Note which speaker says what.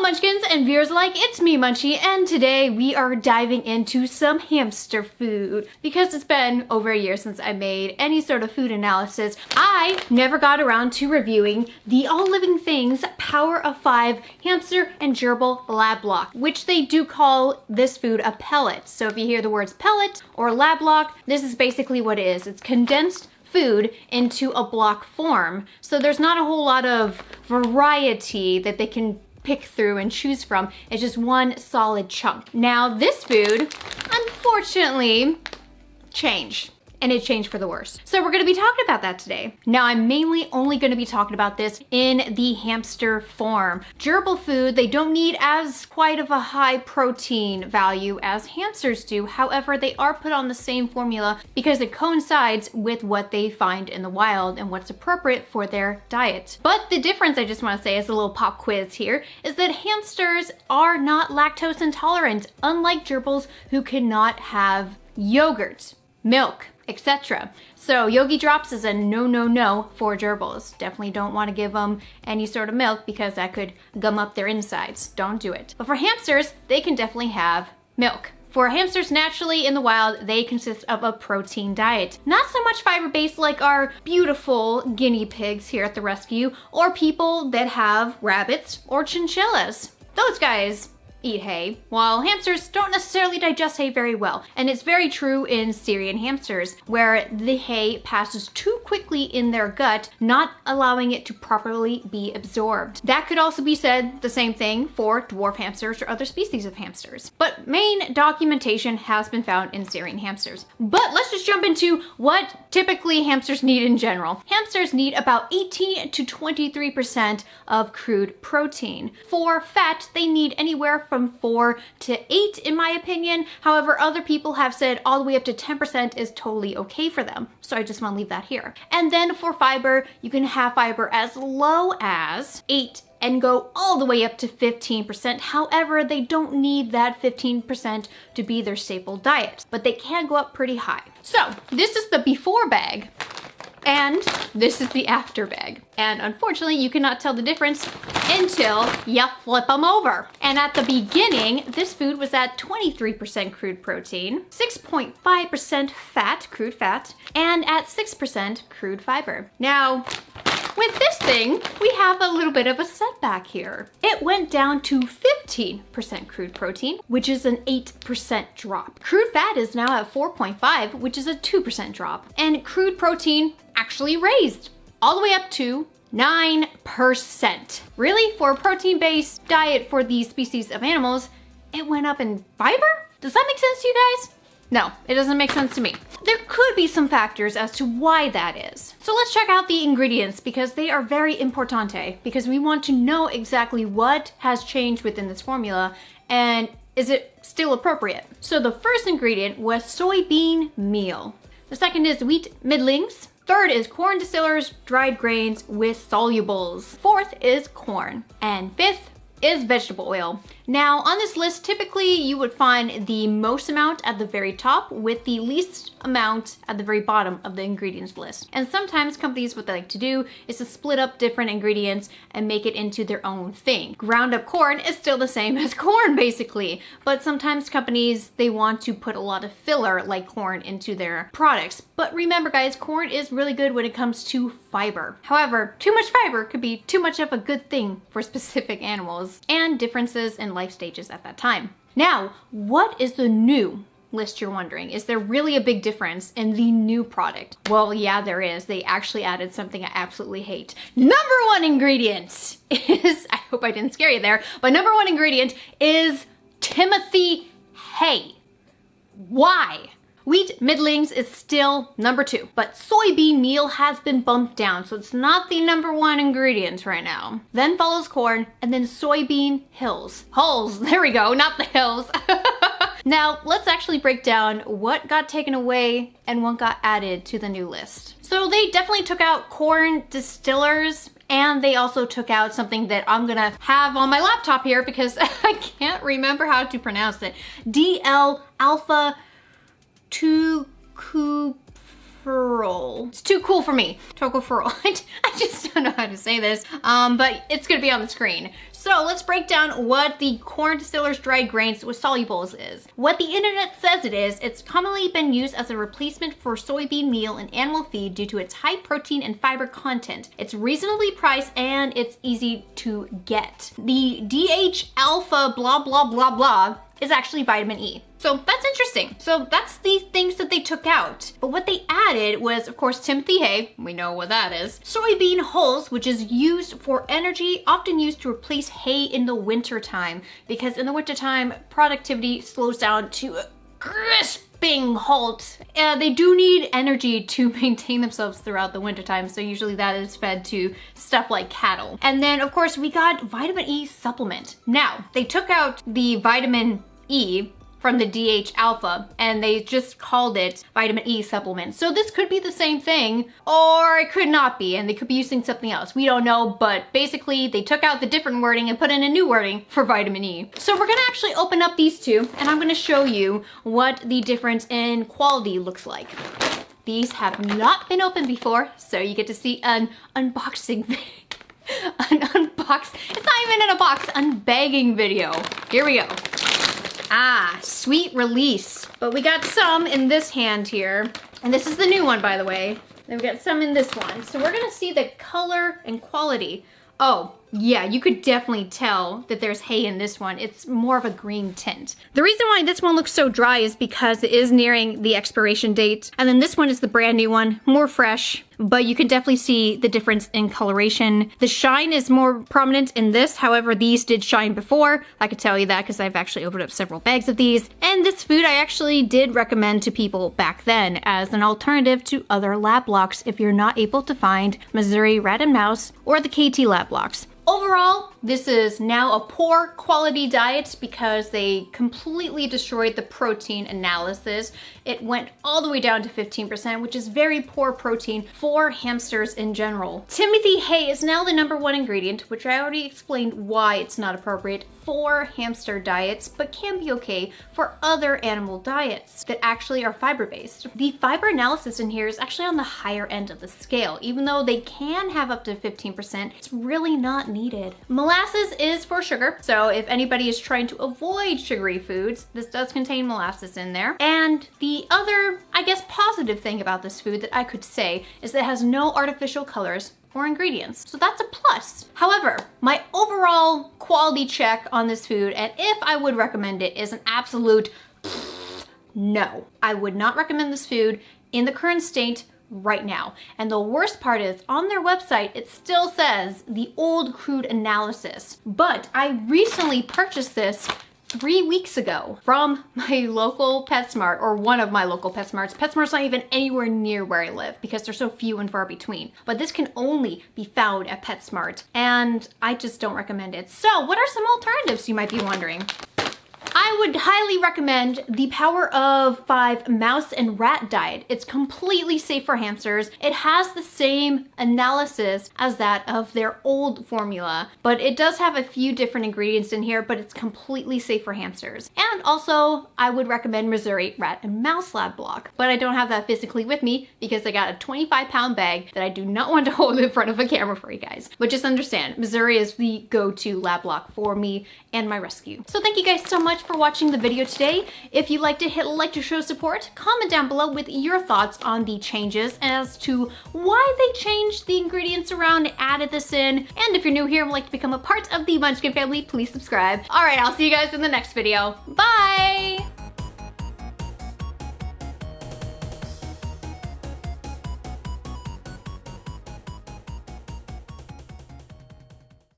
Speaker 1: Hello Munchkins and viewers alike, it's me Munchie, and today we are diving into some hamster food. Because it's been over a year since I made any sort of food analysis, I never got around to reviewing the All Living Things Power of 5 Hamster and Gerbil Lab Block, which they do call this food a pellet. So if you hear the words pellet or lab block, this is basically what it is. It's condensed food into a block form. So there's not a whole lot of variety that they can pick through and choose from. It's just one solid chunk. Now this food, unfortunately, changed. And it changed for the worse. So we're gonna be talking about that today. Now I'm mainly only gonna be talking about this in the hamster form. Gerbil food, they don't need as quite of a high protein value as hamsters do. However, they are put on the same formula because it coincides with what they find in the wild and what's appropriate for their diet. But the difference, I just wanna say as a little pop quiz here, is that hamsters are not lactose intolerant, unlike gerbils who cannot have yogurt, milk, etc. So Yogi Drops is a no for gerbils. Definitely don't want to give them any sort of milk because that could gum up their insides. Don't do it. But for hamsters, they can definitely have milk. For hamsters naturally in the wild, they consist of a protein diet. Not so much fiber-based like our beautiful guinea pigs here at the rescue, or people that have rabbits or chinchillas. Those guys eat hay, while hamsters don't necessarily digest hay very well. And it's very true in Syrian hamsters, where the hay passes too quickly in their gut, not allowing it to properly be absorbed. That could also be said the same thing for dwarf hamsters or other species of hamsters. But main documentation has been found in Syrian hamsters. But let's just jump into what typically hamsters need in general. Hamsters need about 18 to 23% of crude protein. For fat, they need anywhere from 4 to 8 in my opinion. However, other people have said all the way up to 10% is totally okay for them. So I just want to leave that here. And then for fiber, you can have fiber as low as 8 and go all the way up to 15%. However, they don't need that 15% to be their staple diet, but they can go up pretty high. So this is the before bag. And this is the after bag. And unfortunately, you cannot tell the difference until you flip them over. And at the beginning, this food was at 23% crude protein, 6.5% fat, crude fat, and at 6% crude fiber. Now, with this thing, we have a little bit of a setback here. It went down to 15% crude protein, which is an 8% drop. Crude fat is now at 4.5, which is a 2% drop. And crude protein actually raised all the way up to 9%. Really? For a protein-based diet for these species of animals, it went up in fiber? Does that make sense to you guys? No, it doesn't make sense to me. There could be some factors as to why that is. So let's check out the ingredients because they are very importante because we want to know exactly what has changed within this formula and is it still appropriate. So the first ingredient was soybean meal. The second is wheat middlings. Third is corn distillers, dried grains with solubles. Fourth is corn. And fifth is vegetable oil. Now on this list, typically you would find the most amount at the very top with the least amount at the very bottom of the ingredients list. And sometimes companies, what they like to do is to split up different ingredients and make it into their own thing. Ground up corn is still the same as corn basically, but sometimes companies, they want to put a lot of filler like corn into their products. But remember guys, corn is really good when it comes to fiber. However, too much fiber could be too much of a good thing for specific animals and differences in life stages at that time. Now, what is the new list, you're wondering? Is there really a big difference in the new product? Well, yeah, there is. They actually added something I absolutely hate. Number one ingredient is, I hope I didn't scare you there, but number one ingredient is Timothy hay. Why? Wheat middlings is still number 2, but soybean meal has been bumped down, so it's not the number 1 ingredient right now. Then follows corn, and then soybean hulls. Hulls, there we go, not the hills. Now, let's actually break down what got taken away and what got added to the new list. So they definitely took out corn distillers, and they also took out something that I'm gonna have on my laptop here because I can't remember how to pronounce it. DL-alpha tocopherol. It's too cool for me. Tocopherol. I just don't know how to say this, but it's gonna be on the screen. So let's break down what the corn distillers dried grains with solubles is. What the internet says it is, it's commonly been used as a replacement for soybean meal in animal feed due to its high protein and fiber content. It's reasonably priced and it's easy to get. The DH alpha blah blah blah blah is actually vitamin E. So that's interesting. So that's the things that they took out. But what they added was, of course, Timothy hay. We know what that is. Soybean hulls, which is used for energy, often used to replace hay in the winter time, because in the winter time, productivity slows down to a crisping halt. They do need energy to maintain themselves throughout the winter time, so usually that is fed to stuff like cattle. And then, of course, we got vitamin E supplement. Now, they took out the vitamin E from the DH alpha and they just called it vitamin E supplement. So this could be the same thing or it could not be, and they could be using something else. We don't know, but basically they took out the different wording and put in a new wording for vitamin E. So we're gonna actually open up these two and I'm gonna show you what the difference in quality looks like. These have not been opened before, so you get to see an unboxing it's not even in a box, unbagging video. Here we go. Ah, sweet release. But we got some in this hand here. And this is the new one, by the way. Then we got some in this one. So we're gonna see the color and quality. Oh, yeah, you could definitely tell that there's hay in this one. It's more of a green tint. The reason why this one looks so dry is because it is nearing the expiration date. And then this one is the brand new one, more fresh, but you can definitely see the difference in coloration. The shine is more prominent in this. However, these did shine before. I could tell you that because I've actually opened up several bags of these. And this food I actually did recommend to people back then as an alternative to other lab blocks if you're not able to find Missouri Rat and Mouse or the KT lab blocks. Overall, this is now a poor quality diet because they completely destroyed the protein analysis. It went all the way down to 15%, which is very poor protein for hamsters in general. Timothy hay is now the #1 ingredient, which I already explained why it's not appropriate for hamster diets, but can be okay for other animal diets that actually are fiber-based. The fiber analysis in here is actually on the higher end of the scale. Even though they can have up to 15%, it's really not needed. Molasses is for sugar, so if anybody is trying to avoid sugary foods, this does contain molasses in there. And the other, I guess, positive thing about this food that I could say is that it has no artificial colors or ingredients. So that's a plus. However, my overall quality check on this food, and if I would recommend it, is an absolute no. I would not recommend this food in the current state right now. And the worst part is on their website, it still says the old crude analysis. But I recently purchased this 3 weeks ago from my local Petsmart, or one of my local Petsmarts. Petsmart's not even anywhere near where I live because they're so few and far between. But this can only be found at Petsmart and I just don't recommend it. So what are some alternatives, you might be wondering? I would highly recommend the Power of 5 mouse and rat diet. It's completely safe for hamsters. It has the same analysis as that of their old formula, but it does have a few different ingredients in here, but it's completely safe for hamsters. And also, I would recommend Missouri Rat and Mouse Lab Block, but I don't have that physically with me because I got a 25-pound bag that I do not want to hold in front of a camera for you guys. But just understand, Missouri is the go-to lab block for me and my rescue. So thank you guys so much for watching the video today. If you liked it, hit like to show support. Comment down below with your thoughts on the changes as to why they changed the ingredients around and added this in. And if you're new here and would like to become a part of the Munchkin family, please subscribe. All right, I'll see you guys in the next video. Bye!